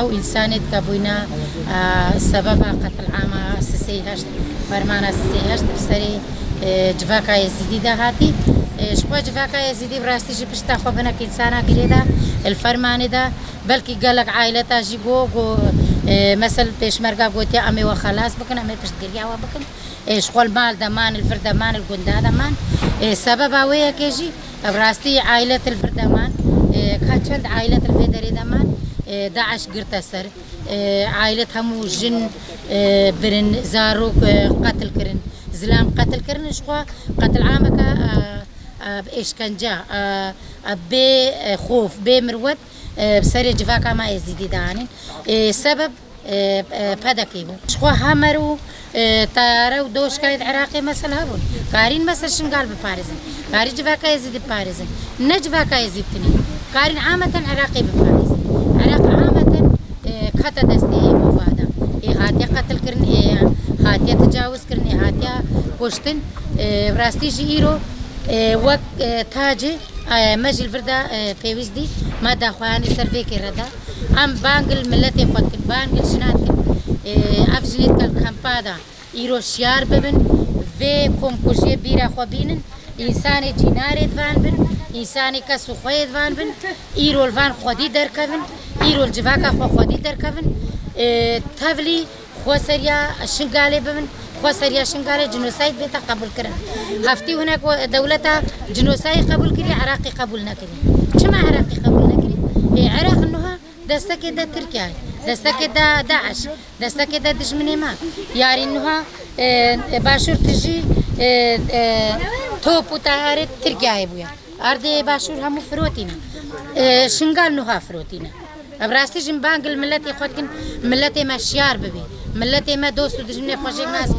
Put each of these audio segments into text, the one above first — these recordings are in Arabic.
أو إنسانيت كابوينا سبب قتل عام سسي هشت فرمان سسي هشت بسري جفاكا يزيدي ده هاتي شبه جفاكا يزيدي براستي جي بشتا خوبنا كإنسانا قريدا الفرمان ده بلكي قالك عائلتا جي جو مثل بيشمرقا قوتي أمي وخلاص بكن أمي بشتقريا وبكن شغل مال دمان الفردمان القندا دمان سبب هوية كيجي براستي عائلة الفردمان كاتشند عائلة الفيدري دمان داعش قرت سر عائلة همو جن برن زاروك قتل كرن زلام قتل كرن شخوا قتل عامك بإشكنجا بخوف بمروت بسري جفاكا ما يزيدي دانين سبب بدكيبو شخوا همرو تارو دوش كايد عراقي مثلا هبون كارين مثلا شنقال بباريزن كاري جفاكا يزيد بباريزن نجفاكا يزيدتني كارين عامة عراقي بباريزن عراق عامة كاتا دستي مفادا هاتيا قتل كرن هاتيا تجاوز كرن هاتيا كوشتن براستي جيرو وك تاجي مجل فردا بيوزدي ما داخواني سرفيكي ردا ام بانجل ملتي خودكن بانجل شناتكن افجنيت كالكامبادا ايرو شيار ببن في كومكوشي بيرا خوبينن انساني جيناري دفان بن انساني كسو خوي دفان بن ايرو الفان خودي دركفن ايرو الجفاكا خودي دركفن تفلي خوسريا شنقالي ببن خوسريا شنقالي جنوسايد بيتا قبول كرن هفتي هناك دولتا جنوسايد قبول كري عراقي قبول نكري شما عراقي قبول نكري عراق انها دستك دا تركيا دستك دا داعش دستك دا دجمني ما ياري انها باشور تجي توب وطهارة تركيا بويا أرضي باشور همو فروتينا شنقال نها فروتينا براستي جنبانق الملتي خودكن ملتي ما شيار ببي ملتي ما دوستو دجمني خوشي ناس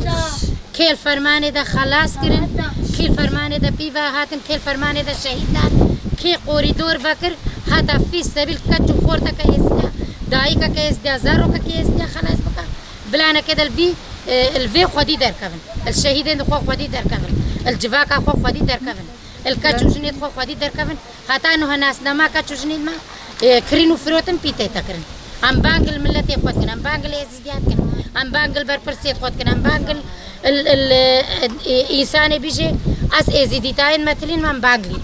كيل فرماني دا خلاص كرن كيل فرماني دا بيفا هاتن كيل فرماني دا شهيد دار كي قوريدور فكر هاتا في سبيل كاتشو خورتا كيسديا دايكا كيسديا زاروكا كيسديا خلاص بقى بلانا كده الفي خودي در كفن الشهيدين خو خودي در كفن الجفاكا خو خودي در كفن الكاتشو جنيد خو خودي در كفن حتى انه ناس نما كاتشو جنيد ما كرينو فروتن بيتي تكرن ام بانجل ملتي خودكن ام بانجل يزيدياتكن ام بانجل بربرسيت خودكن ام بانجل الانسان بيجي اس ازيديتاين مثلين من بانجليت